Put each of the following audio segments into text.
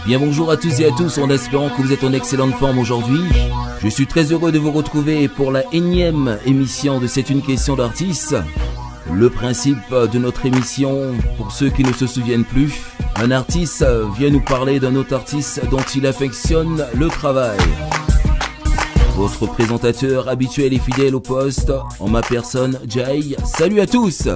Bien bonjour à tous et à tous, en espérant que vous êtes en excellente forme aujourd'hui. Je suis très heureux de vous retrouver pour la énième émission de C'est une question d'artiste. Le principe de notre émission, pour ceux qui ne se souviennent plus, un artiste vient nous parler d'un autre artiste dont il affectionne le travail. Votre présentateur habituel et fidèle au poste, en ma personne, Jay. Salut à tous!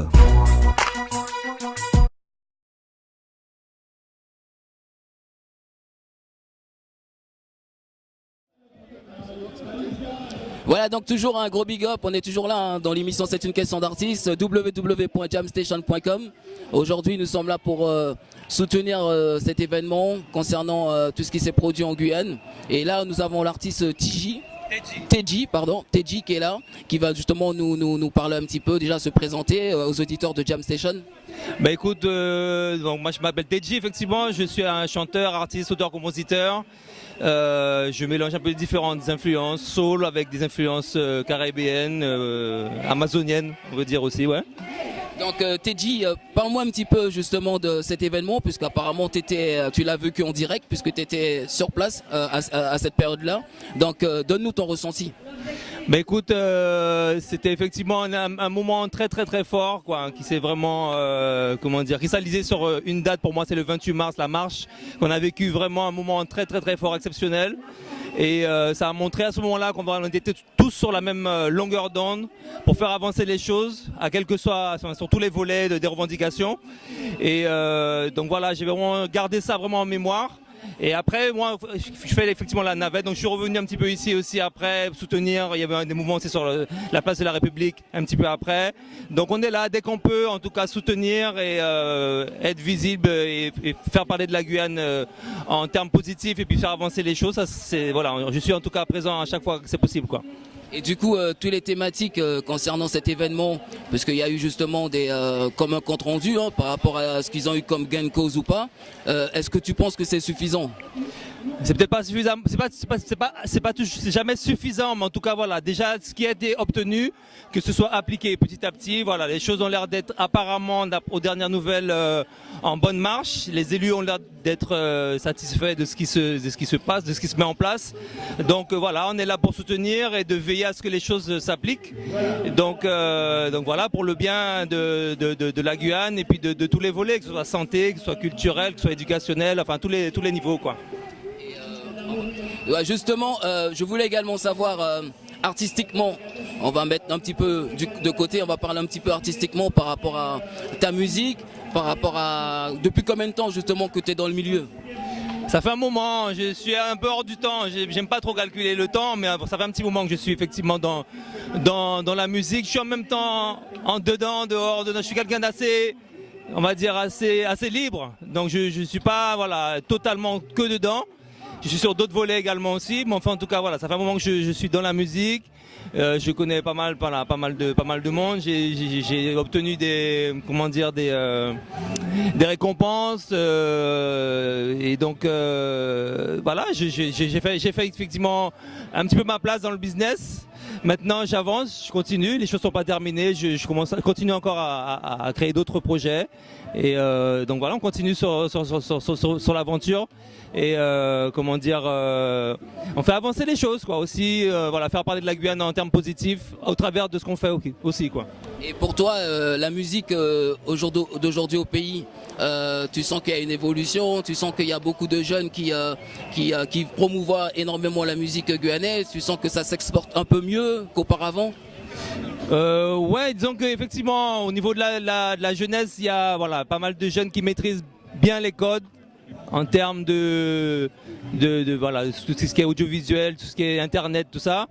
Voilà, donc toujours un gros big up, on est toujours là dans l'émission C'est une question d'artiste, www.jamstation.com. Aujourd'hui nous sommes là pour soutenir cet événement concernant tout ce qui s'est produit en Guyane. Et là nous avons l'artiste Teji qui est là, qui va justement nous parler un petit peu, déjà se présenter aux auditeurs de Jam Station. Bah écoute, donc moi je m'appelle Teji, effectivement, je suis un chanteur, artiste, auteur, compositeur. Je mélange un peu différentes influences, soul avec des influences caribéennes, amazoniennes, on veut dire aussi, ouais. Donc Teji, parle-moi un petit peu justement de cet événement, puisqu'apparemment tu l'as vécu en direct, puisque tu étais sur place à cette période-là. Donc donne-nous ton ressenti. Bah écoute, c'était effectivement un moment très très très fort, quoi, qui s'est vraiment cristallisé sur une date. Pour moi c'est le 28 mars, la marche, qu'on a vécu vraiment un moment très très très fort, exceptionnel. Et ça a montré à ce moment-là qu'on était tous sur la même longueur d'onde pour faire avancer les choses, à quel que soit, sur tous les volets des revendications. Et donc voilà, j'ai vraiment gardé ça vraiment en mémoire. Et après, moi, je fais effectivement la navette, donc je suis revenu un petit peu ici aussi après, soutenir. Il y avait des mouvements aussi sur la place de la République un petit peu après. Donc on est là dès qu'on peut, en tout cas soutenir et être visible et faire parler de la Guyane en termes positifs et puis faire avancer les choses. Ça, voilà, je suis en tout cas présent à chaque fois que c'est possible, quoi. Et du coup, toutes les thématiques concernant cet événement, parce qu'il y a eu justement comme un compte rendu par rapport à ce qu'ils ont eu comme gain de cause ou pas, est-ce que tu penses que c'est suffisant ? C'est peut-être pas suffisant, c'est jamais suffisant, mais en tout cas voilà, déjà ce qui a été obtenu, que ce soit appliqué petit à petit, voilà, les choses ont l'air d'être apparemment, aux dernières nouvelles, en bonne marche. Les élus ont l'air d'être satisfaits de ce qui se passe, de ce qui se met en place. Donc voilà, on est là pour soutenir et de veiller à ce que les choses s'appliquent. Donc voilà, pour le bien de la Guyane et puis de tous les volets, que ce soit santé, que ce soit culturel, que ce soit éducationnel, enfin tous les niveaux, quoi. Ouais, justement, je voulais également savoir artistiquement, on va mettre un petit peu de côté, on va parler un petit peu artistiquement par rapport à ta musique, par rapport à depuis combien de temps justement que tu es dans le milieu? Ça fait un moment, je suis un peu hors du temps, j'aime pas trop calculer le temps, mais ça fait un petit moment que je suis effectivement dans la musique. Je suis en même temps en dedans, dehors, je suis quelqu'un d'assez, on va dire assez libre, donc je suis pas voilà totalement que dedans. Je suis sur d'autres volets également aussi, mais enfin en tout cas voilà, ça fait un moment que je suis dans la musique. Je connais pas mal de monde. J'ai obtenu des récompenses et donc voilà, j'ai fait effectivement un petit peu ma place dans le business. Maintenant j'avance, je continue, les choses sont pas terminées, je continue encore à créer d'autres projets et donc voilà, on continue sur l'aventure et on fait avancer les choses, quoi, aussi voilà, faire parler de la Guyane en termes positifs au travers de ce qu'on fait aussi, quoi. Et pour toi la musique d'aujourd'hui au pays, tu sens qu'il y a une évolution, tu sens qu'il y a beaucoup de jeunes qui promouvoient énormément la musique guyanaise, tu sens que ça s'exporte un peu mieux qu'auparavant? Ouais, disons qu'effectivement au niveau de la jeunesse, il y a voilà, pas mal de jeunes qui maîtrisent bien les codes en termes de voilà, tout ce qui est audiovisuel, tout ce qui est internet, tout ça.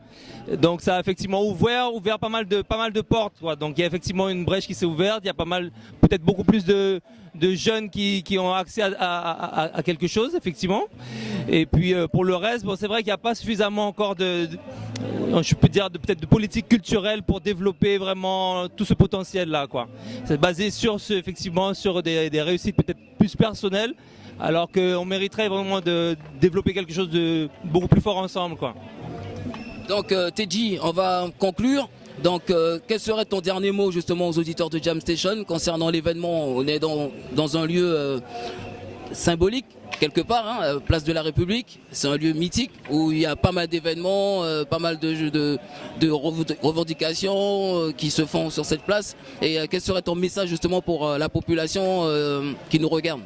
Donc ça a effectivement ouvert pas mal de portes, quoi. Donc il y a effectivement une brèche qui s'est ouverte, il y a peut-être beaucoup plus de jeunes qui ont accès à quelque chose, effectivement. Et puis pour le reste, bon, c'est vrai qu'il n'y a pas suffisamment encore je peux dire peut-être de politique culturelle pour développer vraiment tout ce potentiel-là, quoi. C'est basé effectivement sur des réussites peut-être plus personnelles, alors qu'on mériterait vraiment de développer quelque chose de beaucoup plus fort ensemble, quoi. Donc Teji, on va conclure. Donc quel serait ton dernier mot justement aux auditeurs de Jam Station concernant l'événement? On est dans un lieu symbolique. quelque part, hein, place de la République, c'est un lieu mythique où il y a pas mal d'événements, pas mal de revendications qui se font sur cette place. Et quel serait ton message justement pour la population qui nous regarde?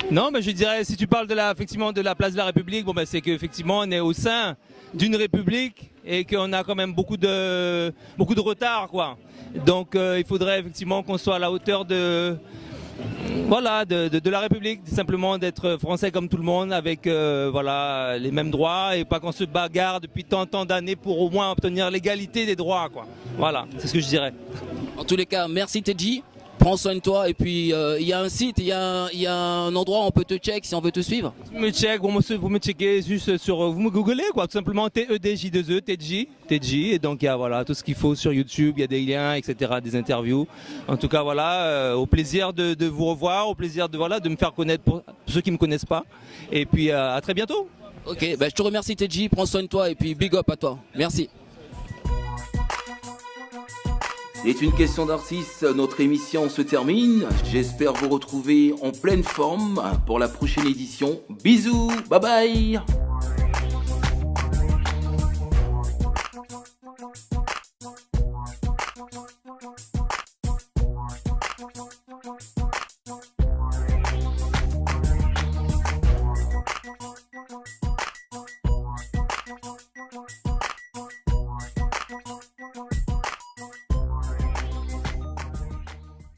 Non, mais je dirais, si tu parles effectivement de la place de la République, bon, ben, c'est qu'effectivement on est au sein d'une République et qu'on a quand même beaucoup de retard, quoi. Donc il faudrait effectivement qu'on soit à la hauteur de la République, simplement d'être français comme tout le monde, avec voilà, les mêmes droits, et pas qu'on se bagarre depuis tant d'années pour au moins obtenir l'égalité des droits, quoi. Voilà, c'est ce que je dirais. En tous les cas, merci Tedji. Prends soin de toi, et puis il y a un site, il y a un endroit où on peut te check si on veut te suivre. Vous me checkez juste sur, vous me googlez, quoi, tout simplement TEDJ2E, Tedji, et donc il y a voilà, tout ce qu'il faut sur YouTube, il y a des liens, etc., des interviews. En tout cas, voilà, au plaisir de vous revoir, au plaisir de me faire connaître pour ceux qui ne me connaissent pas, et puis à très bientôt. Ok, bah, je te remercie Tedji, prends soin de toi, et puis big up à toi. Merci. C'est une question d'artiste, notre émission se termine. J'espère vous retrouver en pleine forme pour la prochaine édition. Bisous, bye bye.